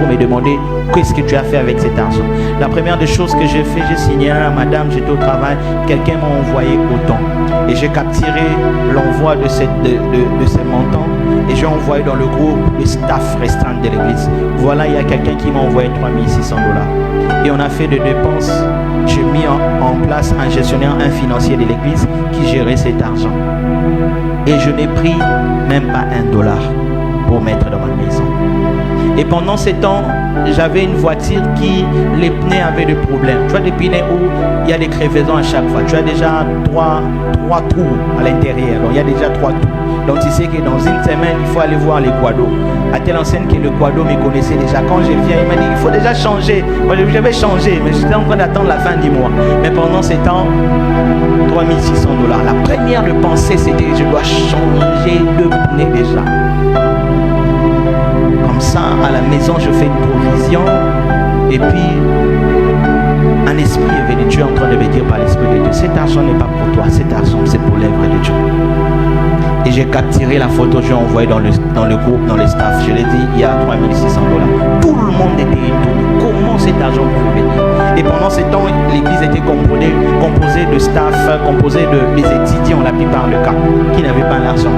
pour me demander qu'est-ce que tu as fait avec cet argent. La première des choses que j'ai fait, j'ai signé à madame, j'étais au travail, quelqu'un m'a envoyé autant. Et j'ai capturé l'envoi de ces montants et j'ai envoyé dans le groupe le staff restreint de l'église. Voilà, il y a quelqu'un qui m'a envoyé $3600. Et on a fait des dépenses. J'ai mis en place un gestionnaire, un financier de l'église qui gérait cet argent. Et je n'ai pris même pas $1 pour mettre dans ma maison. Et pendant ces temps, j'avais une voiture qui, les pneus avaient des problèmes. Tu vois des pneus où il y a des crevaisons à chaque fois. Tu as déjà trois trous à l'intérieur. Donc il y a déjà 3 trous. Donc tu sais que dans une semaine, il faut aller voir les quados. À telle enseigne que le quado me connaissait déjà. Quand je viens, il m'a dit il faut déjà changer. Moi, je vais changer, mais j'étais en train d'attendre la fin du mois. Mais pendant ces temps, $3600. La première pensée, c'était je dois changer de pneus déjà. Comme ça, à la maison, je fais une provision. Et puis, un esprit est venu. Tu es en train de me dire par l'esprit de Dieu, cet argent n'est pas pour toi, cet argent c'est pour l'œuvre de Dieu. Et j'ai capturé la photo, j'ai envoyé dans le groupe, dans le staff. Je l'ai dit, il y a $3600. Tout le monde était étonné. Comment cet argent pouvait venir? Et pendant ce temps, l'église était composée de staff, composée des étudiants, la plupart des cas, qui n'avaient pas l'argent.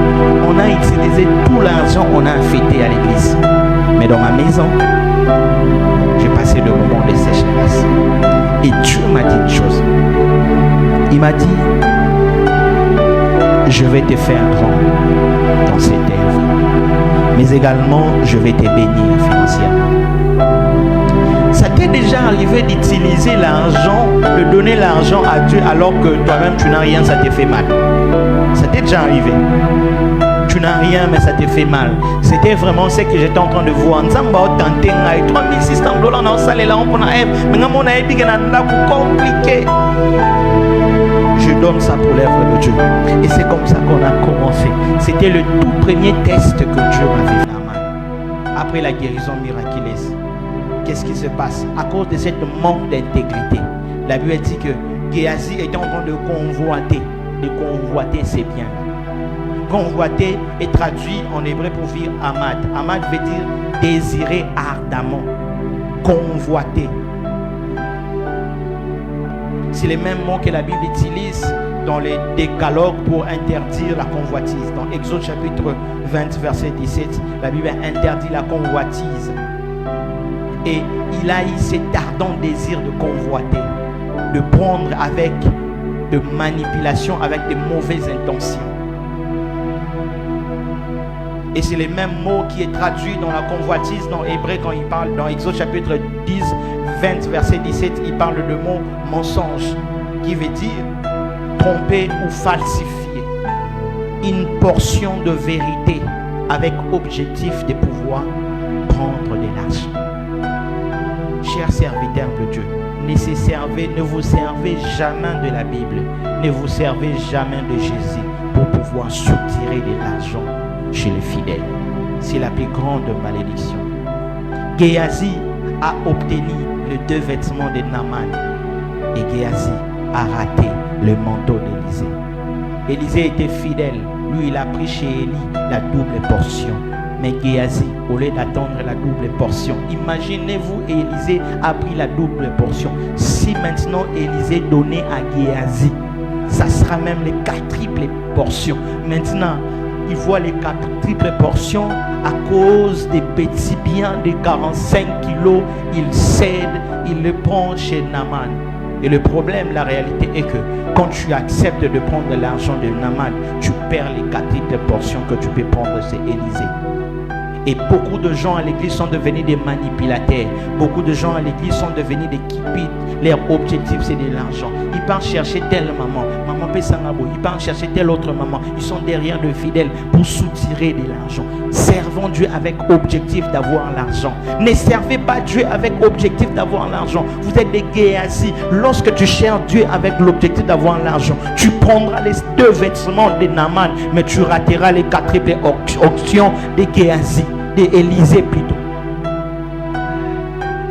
On a utilisé tout l'argent, on a affecté à l'église. Mais dans ma maison, j'ai passé le moment de sécheresse. Et Dieu m'a dit une chose. Il m'a dit, je vais te faire grand dans cette œuvre, mais également je vais te bénir financièrement. Ça t'est déjà arrivé d'utiliser l'argent, de donner l'argent à Dieu alors que toi-même tu n'as rien, ça te fait mal? Ça t'est déjà arrivé? Tu n'as rien, mais ça te fait mal. C'était vraiment ce que j'étais en train de voir. $3600 dans la salle là, on a compliqué. Je donne ça pour l'œuvre de Dieu. Et c'est comme ça qu'on a commencé. C'était le tout premier test que Dieu m'avait fait. Après la guérison miraculeuse, qu'est-ce qui se passe? À cause de cette manque d'intégrité, la Bible dit que Géasi était en train de convoiter. De convoiter ses biens. Convoiter est traduit en hébreu pour dire amad. Amad veut dire désirer ardemment. Convoiter. C'est les mêmes mots que la Bible utilise dans les décalogues pour interdire la convoitise. Dans Exode chapitre 20, verset 17, la Bible interdit la convoitise. Et il a eu cet ardent désir de convoiter, de prendre avec de manipulation, avec de mauvaises intentions. Et c'est les mêmes mots qui est traduit dans la convoitise dans Hébreu quand il parle dans Exode chapitre 10, 20, verset 17, il parle de mot mensonge, qui veut dire tromper ou falsifier une portion de vérité avec objectif de pouvoir prendre de l'argent. Chers serviteurs de Dieu, ne vous servez jamais de la Bible, ne vous servez jamais de Jésus pour pouvoir soutirer de l'argent chez les fidèles. C'est la plus grande malédiction. Géasi a obtenu les 2 vêtements de Naaman et Géasi a raté le manteau d'Élisée. Élisée était fidèle. Lui, il a pris chez Élie la double portion. Mais Géasi, au lieu d'attendre la double portion, imaginez-vous, Élisée a pris la double portion. Si maintenant Élisée donnait à Géasi, ça sera même les 4 triples portions. Maintenant, il voit les 4 triples portions à cause des petits biens de 45 kilos. Il cède, il le prend chez Naaman. Et le problème, la réalité est que quand tu acceptes de prendre l'argent de Naaman, tu perds les 4 triples portions que tu peux prendre chez Élisée. Et beaucoup de gens à l'église sont devenus des manipulateurs. Beaucoup de gens à l'église sont devenus des cupides. Leur objectif, c'est de l'argent. Ils partent chercher telle maman. Maman Pessangabo. Ils partent chercher telle autre maman. Ils sont derrière de fidèles pour soutirer de l'argent. Servons Dieu avec objectif d'avoir l'argent. Ne servez pas Dieu avec objectif d'avoir l'argent. Vous êtes des Géasi. Lorsque tu cherches Dieu avec l'objectif d'avoir l'argent, tu prendras les 2 vêtements de Naaman, mais tu rateras les 4 triples options de Géasi. D'Élisée plutôt.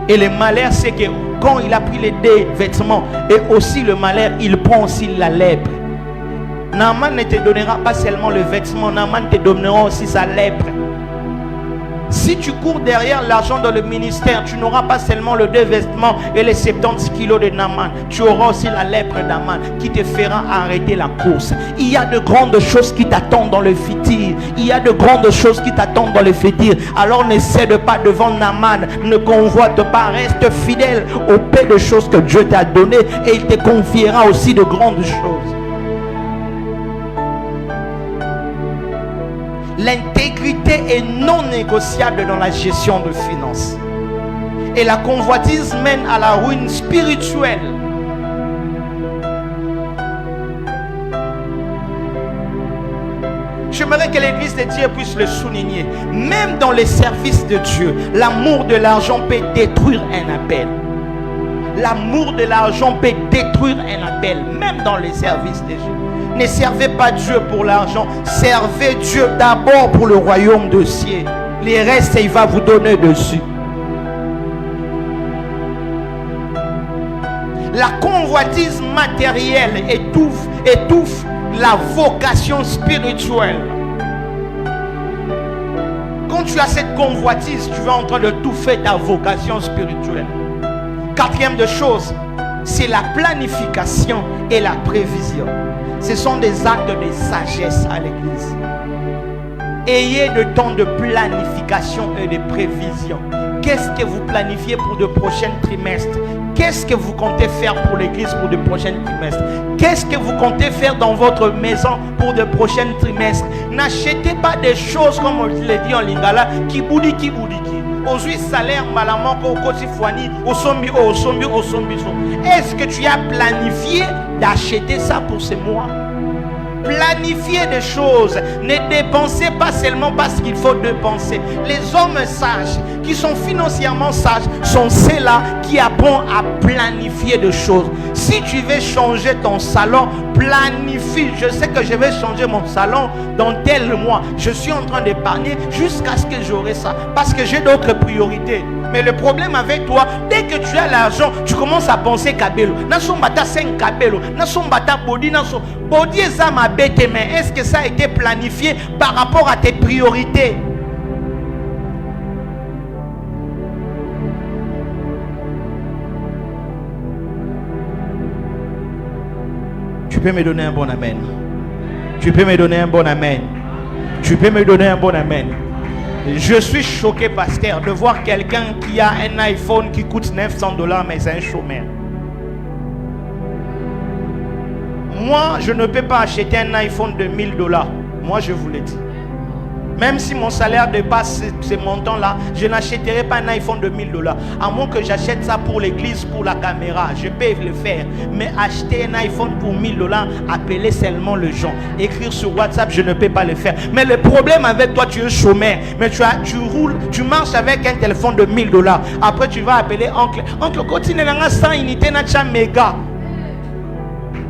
Et le malheur, c'est que quand il a pris les 2 vêtements, et aussi le malheur, il prend aussi la lèpre. Naaman ne te donnera pas seulement le vêtement, Naaman te donnera aussi sa lèpre. Si tu cours derrière l'argent dans le ministère, tu n'auras pas seulement le 2 vêtements et les 70 kilos de Naaman. Tu auras aussi la lèpre d'Aman qui te fera arrêter la course. Il y a de grandes choses qui t'attendent dans le futur. Il y a de grandes choses qui t'attendent dans le futur. Alors ne cède pas devant Naaman. Ne convoite pas. Reste fidèle au peu de choses que Dieu t'a donné et il te confiera aussi de grandes choses. L'intégrité est non négociable dans la gestion de finances. Et la convoitise mène à la ruine spirituelle. J'aimerais que l'Église de Dieu puisse le souligner. Même dans les services de Dieu, l'amour de l'argent peut détruire un appel. L'amour de l'argent peut détruire un appel, même dans les services de Dieu. Ne servez pas Dieu pour l'argent. Servez Dieu d'abord pour le royaume de ciel. Les restes, il va vous donner dessus. La convoitise matérielle étouffe la vocation spirituelle. Quand tu as cette convoitise, tu vas en train de étouffer ta vocation spirituelle. Quatrième de choses, c'est la planification et la prévision. Ce sont des actes de sagesse à l'église. Ayez de temps de planification et de prévision. Qu'est-ce que vous planifiez pour de prochains trimestres? Qu'est-ce que vous comptez faire pour l'église pour de prochains trimestres? Qu'est-ce que vous comptez faire dans votre maison pour de prochains trimestres? N'achetez pas des choses comme on l'a dit en lingala, qui boudi. Aujourd'hui, salaire malamant Est-ce que tu as planifié d'acheter ça pour ce mois? Planifiez des choses. Ne dépensez pas seulement parce qu'il faut dépenser. Les hommes sages, qui sont financièrement sages, sont ceux-là qui apprennent à planifier des choses. Si tu veux changer ton salon, planifie. Je sais que je vais changer mon salon dans tel mois. Je suis en train d'épargner jusqu'à ce que j'aurai ça. Parce que j'ai d'autres priorités. Mais le problème avec toi, dès que tu as l'argent, tu commences à penser Kabelo. Nasombata 5 Kabelo. Nasombata Bodi. Bodi et ça m'a bête, mais est-ce que ça a été planifié par rapport à tes priorités? Tu peux me donner un bon amen. Tu peux me donner un bon amen. Tu peux me donner un bon amen. Je suis choqué, pasteur, de voir quelqu'un qui a un iPhone qui coûte $900, mais c'est un chômeur. Moi, je ne peux pas acheter un iPhone de $1000. Moi, je vous l'ai dit. Même si mon salaire dépasse ces montants-là, je n'achèterai pas un iPhone de $1000. À moins que j'achète ça pour l'église, pour la caméra. Je peux le faire. Mais acheter un iPhone pour $1000, appeler seulement les gens. Écrire sur WhatsApp, je ne peux pas le faire. Mais le problème avec toi, tu es chômeur. Mais tu roules, tu marches avec un téléphone de $1000. Après, tu vas appeler oncle. Oncle, continue à 100 unités, na méga.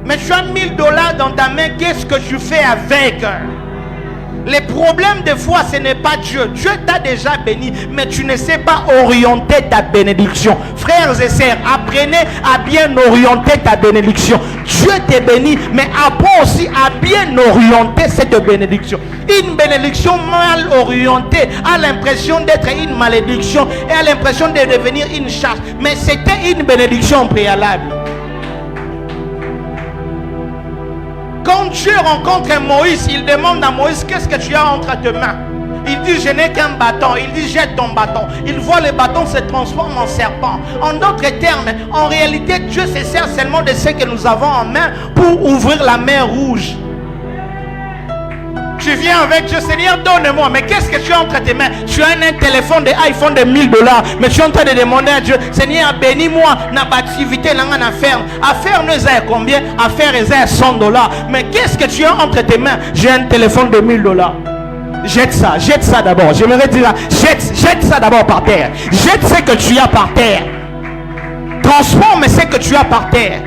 Mais tu as $1000 dans ta main, qu'est-ce que tu fais avec? Les problèmes de foi, ce n'est pas Dieu. Dieu t'a déjà béni, mais tu ne sais pas orienter ta bénédiction. Frères et sœurs, apprenez à bien orienter ta bénédiction. Dieu t'est béni, mais apprends aussi à bien orienter cette bénédiction. Une bénédiction mal orientée a l'impression d'être une malédiction et a l'impression de devenir une charge. Mais c'était une bénédiction préalable. Quand Dieu rencontre Moïse, il demande à Moïse, qu'est-ce que tu as entre tes mains? Il dit, je n'ai qu'un bâton. Il dit, jette ton bâton. Il voit le bâton se transforme en serpent. En d'autres termes, en réalité, Dieu se sert seulement de ce que nous avons en main pour ouvrir la mer rouge. Tu viens avec Dieu, Seigneur, donne-moi. Mais qu'est-ce que tu as entre tes mains? Tu as un téléphone, des iPhone de $1000. Mais tu es en train de demander à Dieu, Seigneur, bénis-moi dans l'activité, dans la ferme. Affaire nous a combien? Affaire nous a $100. Mais qu'est-ce que tu as entre tes mains? J'ai un téléphone de $1000. Jette ça d'abord. J'aimerais dire, jette ça d'abord par terre. Jette ce que tu as par terre. Transforme ce que tu as par terre.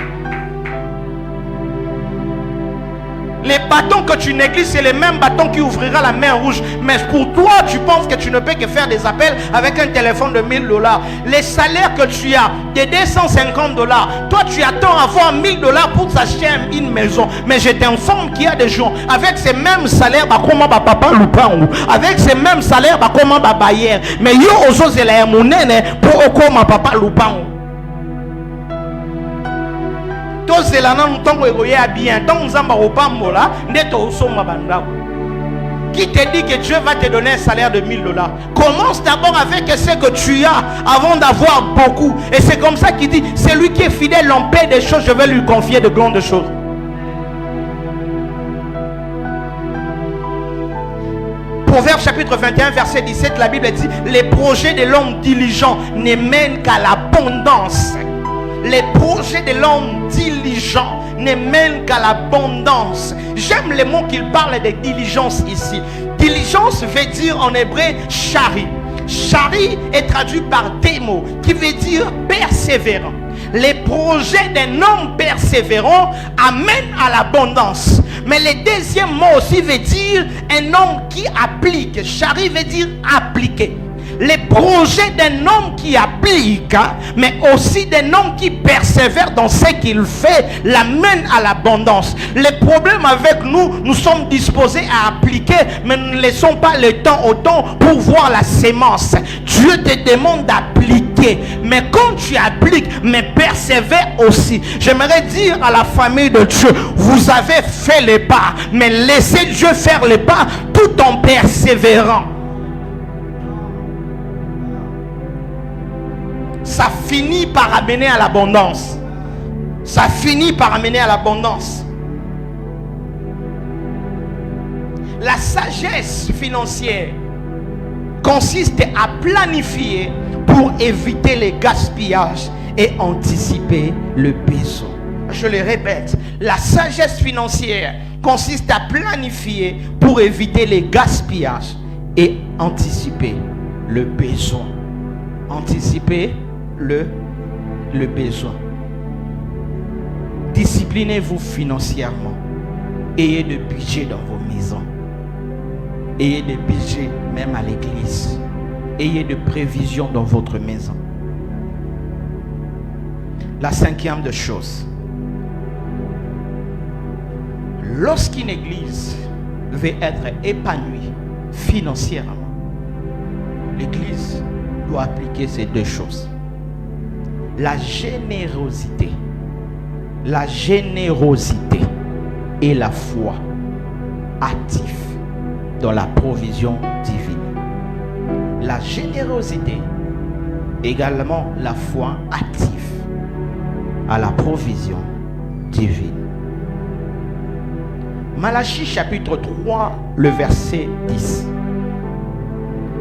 Les bâtons que tu négliges, c'est les mêmes bâtons qui ouvrira la mer rouge. Mais pour toi, tu penses que tu ne peux que faire des appels avec un téléphone de $1000. Les salaires que tu as, de $250, toi tu attends avoir $1000 pour t'acheter une maison. Mais je t'informe qu'il y a des gens avec ces mêmes salaires, comment papa loupang, avec ces mêmes salaires, comment babayer. Mais yo ozo zela monene pour okoma papa loupang. Qui te dit que Dieu va te donner un salaire de $1000? Commence d'abord avec ce que tu as avant d'avoir beaucoup. Et c'est comme ça qu'il dit, celui qui est fidèle en paix des choses, je vais lui confier de grandes choses. Proverbe chapitre 21 verset 17, la Bible dit, les projets de l'homme diligent ne mènent qu'à l'abondance. Les projets de l'homme diligent ne mènent qu'à l'abondance. J'aime les mots qu'il parle de diligence ici. Diligence veut dire en hébreu chari. Chari est traduit par des mots qui veut dire persévérant. Les projets d'un homme persévérant amènent à l'abondance. Mais le deuxième mot aussi veut dire un homme qui applique. Chari veut dire appliquer. Les projets d'un homme qui applique, mais aussi d'un homme qui persévère dans ce qu'il fait, l'amène à l'abondance. Le problème avec nous, nous sommes disposés à appliquer, mais nous ne laissons pas le temps au temps pour voir la sémence. Dieu te demande d'appliquer, mais quand tu appliques, mais persévère aussi. J'aimerais dire à la famille de Dieu, vous avez fait les pas, mais laissez Dieu faire les pas tout en persévérant. Ça finit par amener à l'abondance. Ça finit par amener à l'abondance. La sagesse financière consiste à planifier pour éviter les gaspillages et anticiper le besoin. Je le répète, la sagesse financière consiste à planifier pour éviter les gaspillages et anticiper le besoin. Anticiper le besoin. Disciplinez-vous financièrement. Ayez de budget dans vos maisons. Ayez de budget même à l'église. Ayez de prévisions dans votre maison. La cinquième de choses. Lorsqu'une église veut être épanouie financièrement, l'église doit appliquer ces deux choses. La générosité et la foi active dans la provision divine. La générosité, également la foi active à la provision divine. Malachie chapitre 3, le verset 10.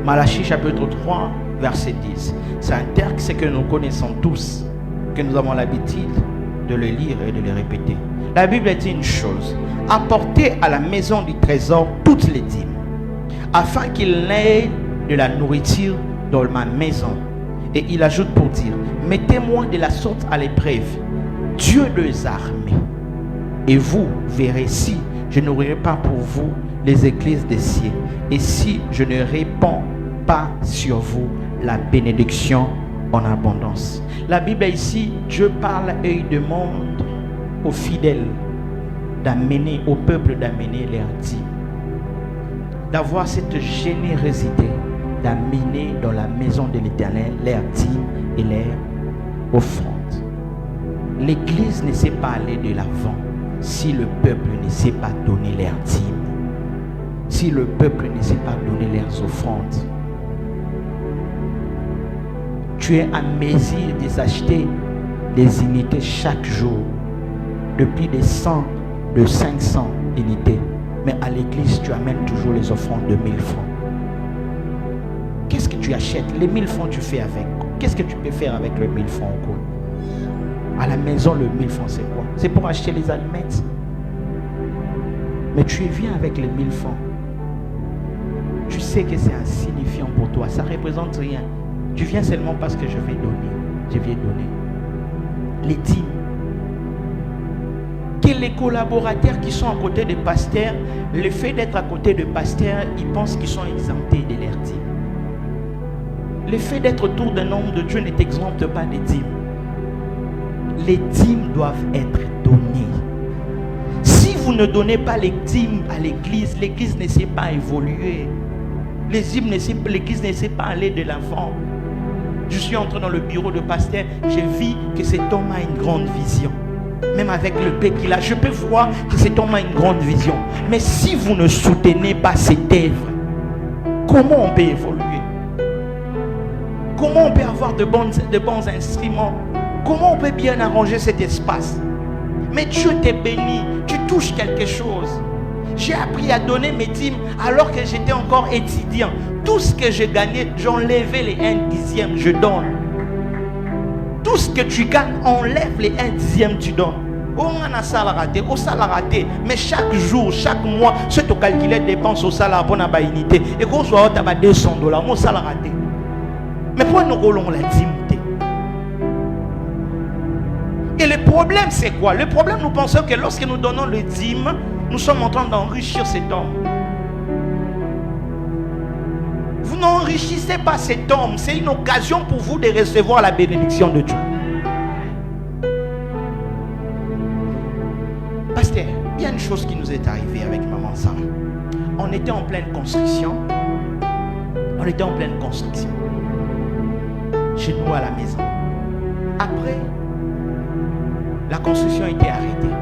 Malachie chapitre 3, verset 10. C'est un texte que nous connaissons tous, que nous avons l'habitude de le lire et de le répéter. La Bible dit une chose: apportez à la maison du trésor toutes les dîmes, afin qu'il n'ait de la nourriture dans ma maison. Et il ajoute pour dire: mettez-moi de la sorte à l'épreuve, Dieu des armées, et vous verrez si je n'ouvrirai pas pour vous les églises des cieux, et si je ne répands pas sur vous la bénédiction en abondance. La Bible ici, Dieu parle et il demande aux fidèles d'amener, au peuple d'amener leurs dîmes, d'avoir cette générosité, d'amener dans la maison de l'Éternel leurs dîmes et leurs offrandes. L'église ne sait pas aller de l'avant si le peuple ne sait pas donner leurs dîmes, si le peuple ne sait pas donner leurs offrandes. Tu es en mesure de s'acheter des unités chaque jour, depuis des 100, de 500 unités. Mais à l'église, tu amènes toujours les offrandes de 1000 francs. Qu'est-ce que tu achètes? Les 1000 francs, tu fais avec. Qu'est-ce que tu peux faire avec les 1000 francs? À la maison, le 1000 francs, c'est quoi? C'est pour acheter les allumettes. Mais tu viens avec les 1000 francs. Tu sais que c'est insignifiant pour toi. Ça ne représente rien. Tu viens seulement parce que je vais donner. Je viens donner. Les dîmes. que les collaborateurs qui sont à côté des pasteurs, le fait d'être à côté de pasteurs, ils pensent qu'ils sont exemptés de leurs dîmes. Le fait d'être autour d'un homme de Dieu ne t'exempte pas des dîmes. Les dîmes doivent être données. Si vous ne donnez pas les dîmes à l'église ne sait pas évoluer. L'église ne sait pas aller de l'avant. Je suis entré dans le bureau de pasteur, j'ai vu que cet homme a une grande vision. Même avec le paix qu'il a, je peux voir que cet homme a une grande vision. Mais si vous ne soutenez pas cette œuvre, comment on peut évoluer? Comment on peut avoir de bons instruments? Comment on peut bien arranger cet espace? Mais Dieu t'est béni, tu touches quelque chose. J'ai appris à donner mes dîmes alors que j'étais encore étudiant. Tout ce que j'ai gagné, j'enlevais les 1/10, je donne. Tout ce que tu gagnes, enlève les 1/10, tu donnes. On a un salaire raté, au salaire raté. Mais chaque jour, chaque mois, ce que tu calcules dépenses au salaire pour la unité. Et qu'on soit à $200, mon salaire raté. Mais pourquoi nous roulons la dîme? Et le problème, c'est quoi? Le problème, nous pensons que lorsque nous donnons le dîme, nous sommes en train d'enrichir cet homme. Vous n'enrichissez pas cet homme. C'est une occasion pour vous de recevoir la bénédiction de Dieu. Pasteur, il y a une chose qui nous est arrivée avec maman Sarah. On était en pleine construction. Chez nous à la maison. Après, la construction était arrêtée.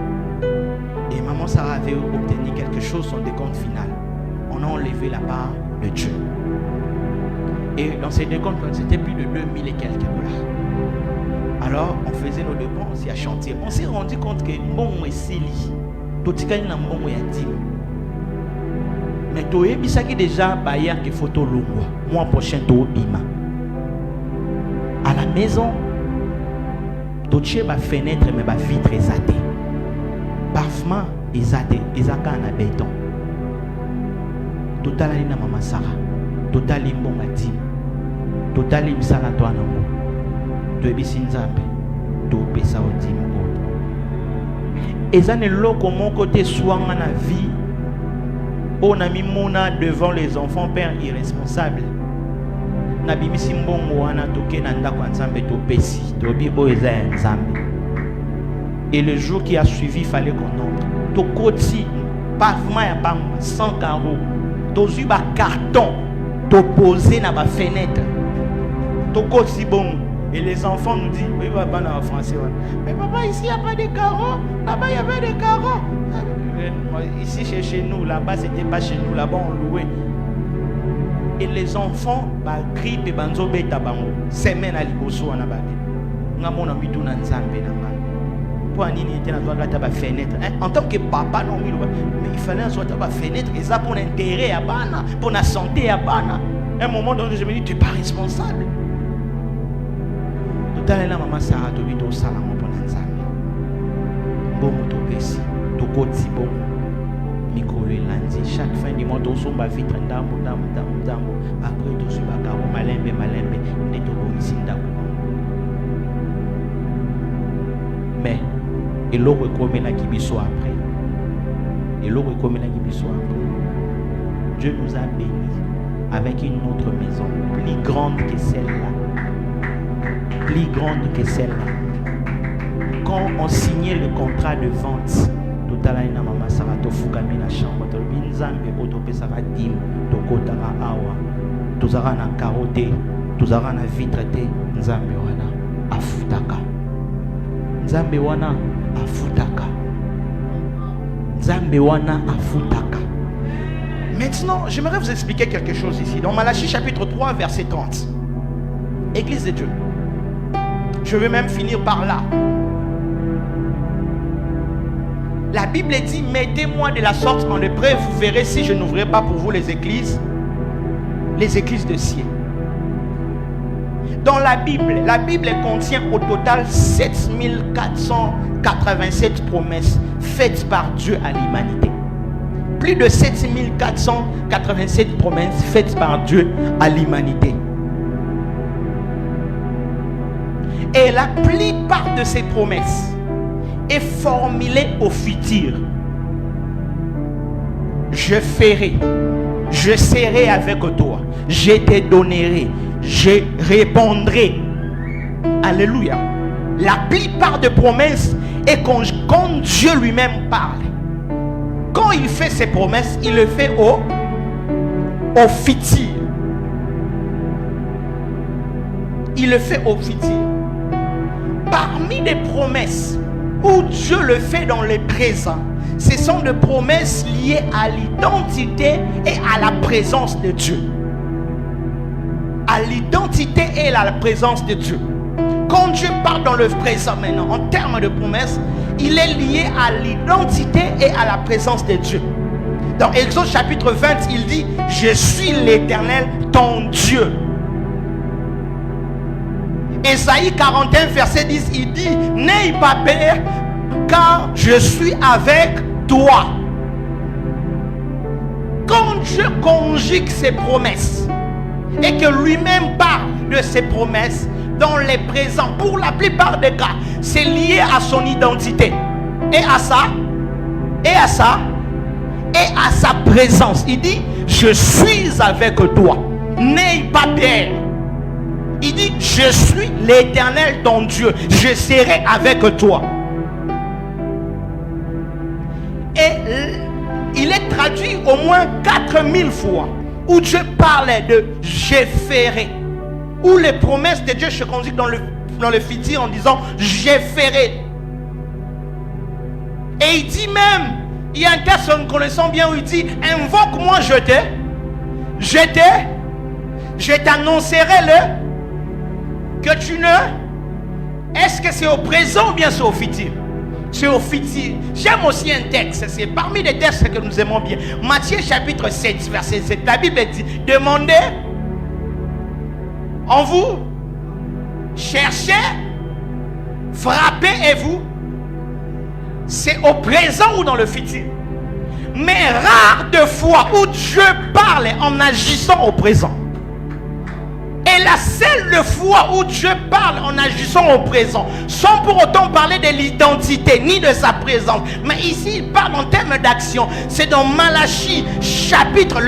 Et maman Sarah avait obtenu quelque chose, son décompte final. On a enlevé la part de Dieu. Et dans ces décomptes, c'était plus de 2000 et quelques dollars. Alors, on faisait nos dépenses à chantier. On s'est rendu compte que bon est seli. Tout ce qui est bon est dit. Mais tu es bisa qui déjà bailleur que photo longue. Mois prochain tu bima. À la maison, tu as ma fenêtre mais ma vitre est zatée. Parfum est zaté, ezaka na béton. Total na maman Sarah. Total imbonga tim. Total imsala to anango. To ebisi nzambe. To pesa otim ko. Ezane loko mon côté swanga na vie. On a mis mona devant les enfants père irresponsable. Na bimisi mbongo wana toke na ndako nzambe to pesi. To bi o eza nzambe. Et le jour qui a suivi, il fallait qu'on entre. To koti pavement ya bam 100 carreaux. To zu ba carton. To poser na ba fenêtre. To koti bon. Et les enfants nous disent, oui, papa, en français. Mais papa, ici, il n'y a pas de carreaux. Là-bas, il y avait des carreaux. Ici, chez nous. Là-bas, ce n'était pas chez nous. Là-bas, on louait. Et les enfants, grippe et banzo beta bango. Semaine à liboso, on a battu. On a mon ami tout dans Nzambe. Pour un était dans la fenêtre. En tant que papa, non, mais il fallait soit la fenêtre. Et ça pour l'intérêt à Bana, pour la santé à Bana. À un moment donné, je me dis, tu n'es pas responsable. Tout à l'heure, maman Sarah, tu as dit au salon pour l'ensemble. Bon, tu pèses, tu côté bon. Micro lundi, chaque fin du mois, tu as ma vitre d'ambo. Après, tu as ma caro, malembe, tu as ici d'ambo. Mais, et l'eau recommence la kibiso après. Dieu nous a bénis avec une autre maison, plus grande que celle-là. Quand on signait le contrat de vente, tout à l'heure, maman Sarah Tofukami la chambre, tout le Nzambe Otope Sarah Dim, Tokotara Awa, tout aura na carotte, tout aura na vitre, Nzambe wana afutaka. Nzambe wana afutaka. Maintenant, j'aimerais vous expliquer quelque chose ici. Dans Malachie chapitre 3, verset 30. Église de Dieu. Je vais même finir par là. La Bible dit, mettez-moi de la sorte en épreuve, vous verrez si je n'ouvrirai pas pour vous les églises de ciel. Dans la Bible contient au total 7487 promesses faites par Dieu à l'humanité. Plus de 7487 promesses faites par Dieu à l'humanité. Et la plupart de ces promesses, est formulée au futur. Je ferai, je serai avec toi, je te donnerai, je répondrai. Alléluia. La plupart des promesses est quand Dieu lui-même parle. Quand il fait ses promesses, il le fait au futur. Il le fait au futur. Parmi les promesses où Dieu le fait dans le présent, ce sont des promesses liées à l'identité et à la présence de Dieu. À l'identité et à la présence de Dieu. Quand Dieu parle dans le présent maintenant, en termes de promesses, il est lié à l'identité et à la présence de Dieu. Dans Exode chapitre 20, il dit « Je suis l'Éternel, ton Dieu ». Ésaïe 41, verset 10, il dit « N'aie pas peur, car je suis avec toi ». Quand Dieu conjugue ses promesses et que lui-même parle de ses promesses dans les présents, pour la plupart des cas, c'est lié à son identité et à sa présence. Il dit « Je suis avec toi, n'aie pas peur ». Il dit « Je suis l'Éternel ton Dieu, je serai avec toi ». Et il est traduit au moins 4000 fois où Dieu parlait de « je ferai », où les promesses de Dieu se conjuguent dans le futur en disant « je ferai ». Et il dit même, il y a un texte que nous connaissons bien où il dit « invoque-moi, je t'annoncerai que tu ne... » Est-ce que c'est au présent ou bien c'est au futur? C'est au futur. J'aime aussi un texte, c'est parmi les textes que nous aimons bien. Matthieu chapitre 7, verset 7. La Bible dit, demandez, on vous cherchez, frappez et vous. C'est au présent ou dans le futur. Mais rare de fois où Dieu parle en agissant au présent. Et la seule fois où Dieu parle en agissant au présent, sans pour autant parler de l'identité ni de sa présence, mais ici il parle en termes d'action. C'est dans Malachie chapitre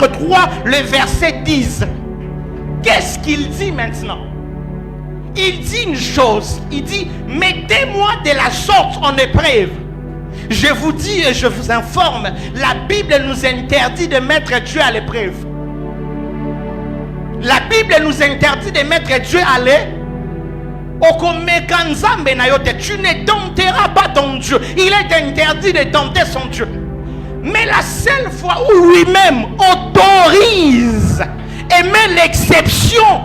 3, le verset 10. Qu'est-ce qu'il dit maintenant? Il dit une chose, il dit « Mettez-moi de la sorte en épreuve ». Je vous dis et je vous informe, la Bible nous interdit de mettre Dieu à l'épreuve. La Bible nous interdit de mettre Dieu à l'épreuve. Tu ne tenteras pas ton Dieu. Il est interdit de tenter son Dieu. Mais la seule fois où lui-même autorise et met l'exception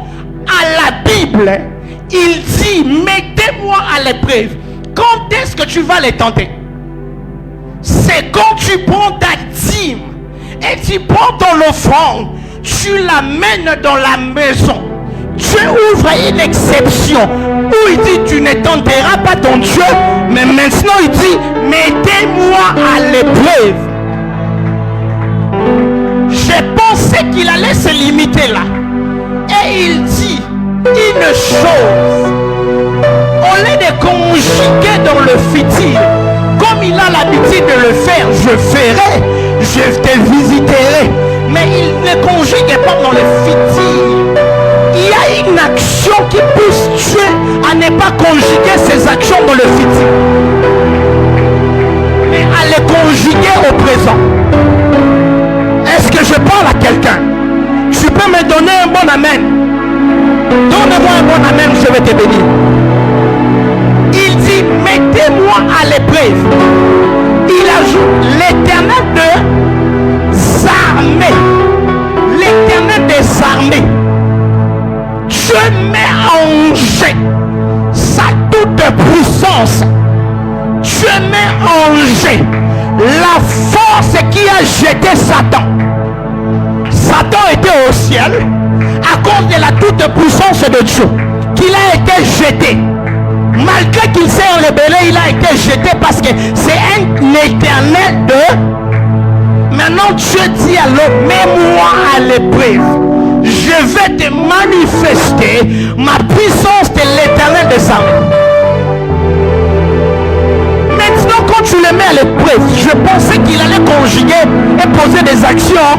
à la Bible, il dit, mettez-moi à l'épreuve. Quand est-ce que tu vas les tenter? C'est quand tu prends ta dîme et tu prends ton offrande, tu l'amènes dans la maison. Dieu ouvre une exception où il dit, tu ne tenteras pas ton Dieu, mais maintenant il dit, mettez-moi à l'épreuve. J'ai pensé qu'il allait se limiter là. Et il dit une chose. Au lieu de conjuguer dans le futur, comme il a l'habitude de le faire, je ferai, je te visiterai. Mais il ne conjugue pas dans le futur. Il y a une action qui pousse Dieu à ne pas conjuguer ses actions dans le futur, mais à les conjuguer au présent. Est-ce que je parle à quelqu'un? Tu peux me donner un bon amen? Donne-moi un bon amen, je vais te bénir. Il dit, mettez-moi à l'épreuve. Il ajoute, l'Éternel des armées. L'Éternel des armées. Dieu met en jeu sa toute puissance. Dieu met en jeu la force qui a jeté Satan. Satan était au ciel à cause de la toute puissance de Dieu, qu'il a été jeté. Malgré qu'il s'est rebellé, il a été jeté parce que c'est un éternel de... Maintenant Dieu dit à l'homme, mets-moi à l'épreuve. Je vais te manifester ma puissance de l'éternel des armées. Je pensais qu'il allait conjuguer et poser des actions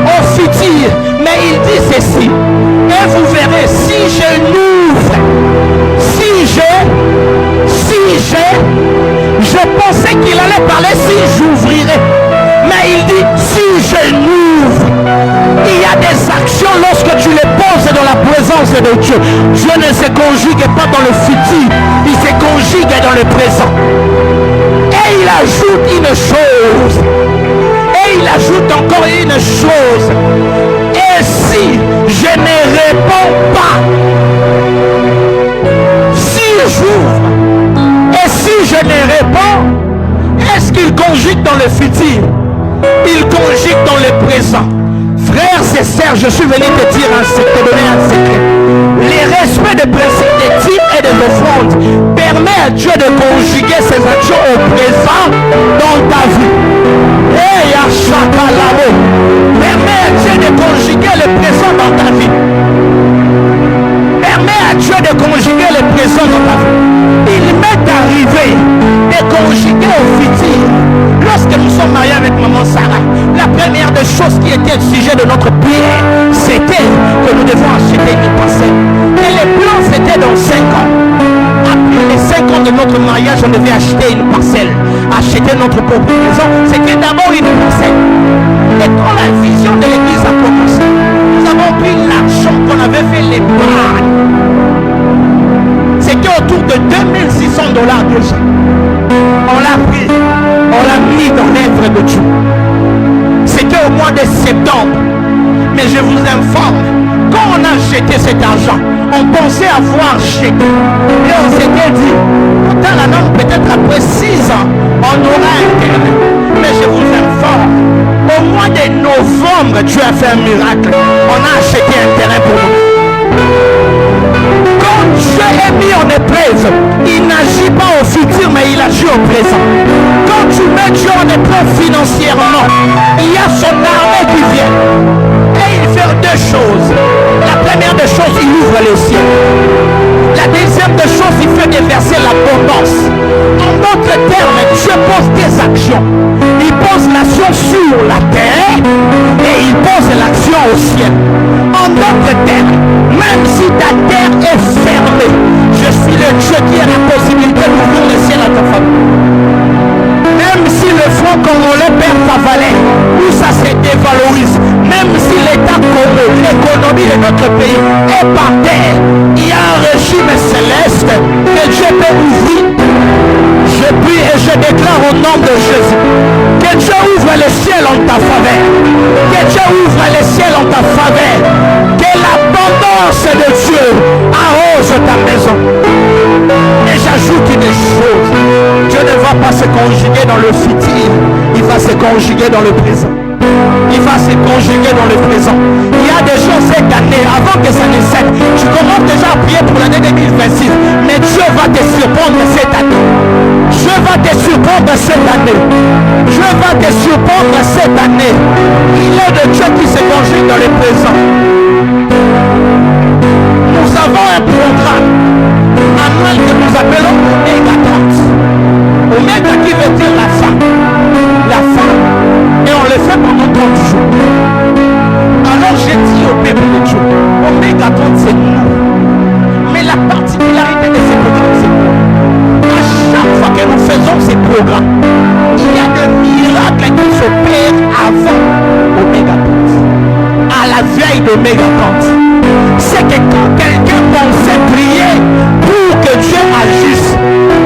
au futur. Mais il dit ceci. Et vous verrez, si je l'ouvre, je pensais qu'il allait parler si j'ouvrirai. Mais il dit, si je l'ouvre, il y a des actions lorsque tu les poses dans la présence de Dieu. Dieu ne se conjugue pas dans le futur, il se conjugue dans le présent. Et il ajoute une chose. Et il ajoute encore une chose. Et si je ne réponds pas, si j'ouvre, et si je ne réponds, est-ce qu'il conjugue dans le futur? Il conjugue dans le présent. Frères et sœurs, je suis venu te dire te donner un secret. Les respects de principes des types et des offrandes permet à Dieu de conjuguer ses actions au présent dans ta vie. Et à chaque labo, permet à Dieu de conjuguer le présent dans ta vie. Permet à Dieu de conjuguer le présent dans ta vie. Il m'est arrivé de conjuguer au futur. Lorsque nous sommes mariés avec maman Sarah, la première des choses qui était le sujet de notre prière, c'était que nous devons acheter une parcelle. Et les plans c'était dans 5 ans. Après les 5 ans de notre mariage, on devait acheter une parcelle. Acheter notre propre maison, c'était d'abord une parcelle. Et quand la vision de l'église a commencé, nous avons pris l'argent qu'on avait fait l'épargne. C'était autour de $2600 déjà. On l'a pris, on l'a mis dans l'œuvre de Dieu. C'était au mois de septembre. Mais je vous informe, quand on a jeté cet argent, on pensait avoir jeté. Et on s'était dit, pourtant la norme peut-être après 6 ans, on aura un terrain. Mais je vous informe, au mois de novembre, Dieu a fait un miracle. On a acheté un terrain pour nous. Quand Dieu est mis en épreuve, il n'agit pas au futur, mais il agit au présent. Quand tu mets Dieu en épreuve financièrement, il y a son armée qui vient. Et il fait 2 choses. La première des choses, il ouvre les cieux. La deuxième des choses, il fait déverser l'abondance. En d'autres termes, Dieu pose des actions. Il pose l'action sur la terre et il pose l'action au ciel. En d'autres termes, même si ta terre est fermée, je suis le Dieu qui a la possibilité d'ouvrir le ciel à ta famille. Même si le franc congolais perd sa valeur, où ça se dévalorise, même si l'État congolais, l'économie de notre pays est par terre, il y a un régime céleste que Dieu peut ouvrir. Je prie et je déclare au nom de Jésus que Dieu ouvre le ciel en ta faveur, que Dieu ouvre le ciel en ta faveur, que l'abondance de Dieu arrose ta maison. Et j'ajoute une chose, Dieu ne va pas se conjuguer dans le futur, il va se conjuguer dans le présent. Il va se conjuguer dans le présent. Il y a des choses cette année, avant que ça ne cesse, tu commences déjà à prier pour l'année 2026, mais Dieu va te surprendre cette année. Dieu va te surprendre cette année. Dieu va te surprendre cette année. Il est de Dieu qui se conjugue dans le présent. Nous avons un programme annuel que nous appelons Oméga 30. Oméga qui veut dire la fin. La fin. Et on le fait pendant 30 jours. Alors j'ai dit au peuple de Dieu, Oméga 30 c'est nous. Mais la particularité de ces programmes, c'est à chaque fois que nous faisons ces programmes, il y a des miracles qui s'opèrent avant Oméga 30. À la veille d'Oméga 30. C'est que quand quelqu'un pensait prier pour que Dieu agisse,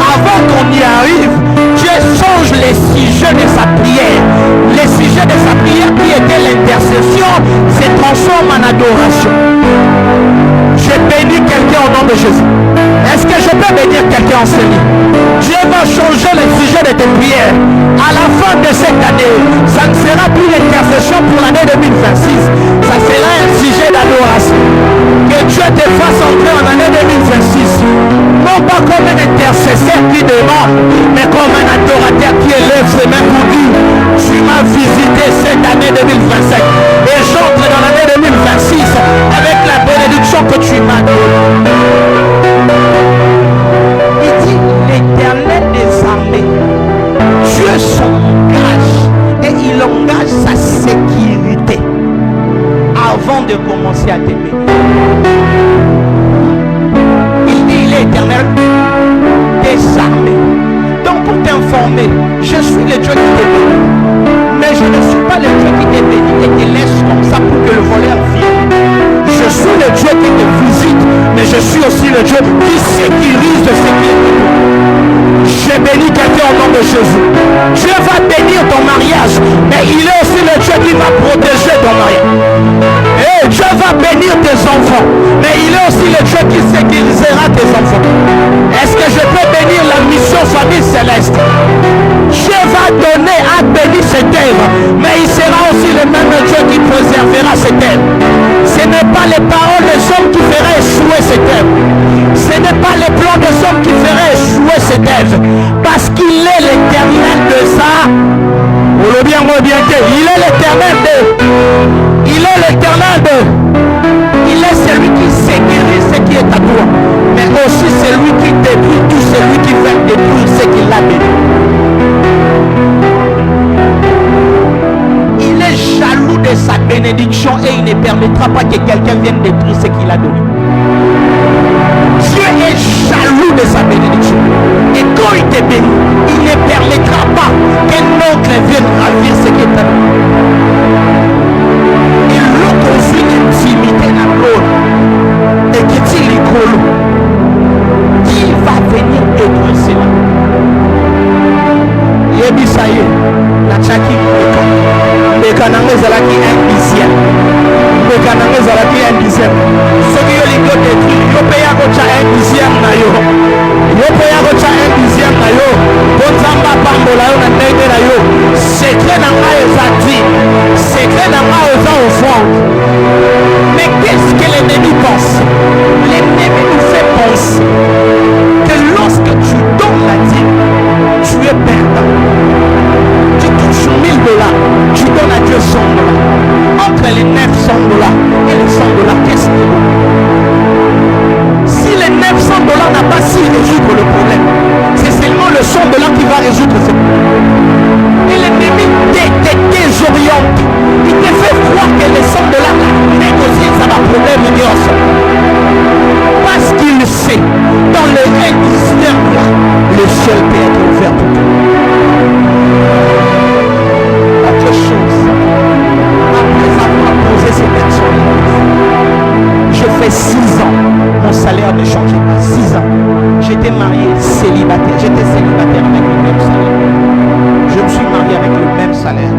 avant qu'on y arrive, Dieu change les sujets de sa prière. Les sujets de sa prière qui était l'intercession se transforme en adoration. Je bénis quelqu'un au nom de Jésus. Est-ce que je peux bénir quelqu'un en ce lieu? Dieu va changer le sujet de tes prières. À la fin de cette année, ça ne sera plus l'intercession pour l'année 2026. Ça sera un sujet d'adoration. Que Dieu te fasse entrer en année 2026. Non pas comme un intercesseur qui demande, mais comme un adorateur qui élève ses mains pour dire, tu m'as visité cette année 2025. Et j'entre dans l'année 2026 avec la bénédiction que tu m'as donnée. Il dit, l'Éternel ne qui te visite, mais je suis aussi le Dieu qui sécurise de ce qui est de toi. Je bénis quelqu'un au nom de Jésus. Dieu va bénir ton mariage, mais il est aussi le Dieu qui va protéger ton mariage. Et Dieu va bénir tes enfants, mais il est aussi le Dieu qui sécurisera tes enfants. Est-ce que je peux bénir la mission famille céleste? Dieu va donner à bénir cette œuvre, mais il sera aussi le même Dieu qui préservera cette œuvre. Ce n'est pas les paroles des hommes qui feraient échouer cette œuvre. Ce n'est pas les plans des hommes qui feraient échouer cette œuvre, parce qu'il est l'éternel de ça. Il est l'éternel de. Il est l'éternel de. Il est celui qui sécurise ce qui est à toi, mais aussi celui qui détruit tout celui qui veut détruire ce qu'il a béni. Il est jaloux de sa bénédiction et il ne permettra pas que quelqu'un vienne détruire ce qu'il a donné. Dieu est jaloux de sa bénédiction. Et quand il te bénit, il ne permettra pas qu'un autre vienne ravir ce qui est à lui. Il l'a conduit d'intimité dans l'autre. Et qu'il dit l'école. Qui va venir détruire cela? Yebisaye, la tchaki Bekanange Zalaki un dixième. Bekanange Zalaki un dixième. Ce qui est l'ego détruit, yo paye à gocha un dixième na yo. Yo paye à gocha un dixième na yo. Bonzamba pambola yo na nege na yo. Secret na nga ezati. Secret na nga eza offrande. Mais qu'est-ce que l'ennemi pense? L'ennemi nous fait penser que lorsque tu donnes la dîme, tu es perdant. Tu touches 1000 $, tu donnes à Dieu 100 $. Entre les 900 $ et les 100 $, qu'est-ce qu'il y a? Si les 900 $ n'a pas su résoudre le problème, c'est seulement le 100 $ qui va résoudre ce problème. Et l'ennemi te désoriente. Il te fait croire que les 100 $ négocier, ça va problème venir ensemble. Parce qu'il sait, dans le règne là, le ciel peut être ouvert pour toi. Autre chose, après avoir posé ces personnes, je fais 6 ans, mon salaire ne changeait pas. 6 ans. J'étais marié célibataire, j'étais célibataire avec le même salaire. Je me suis marié avec le même salaire.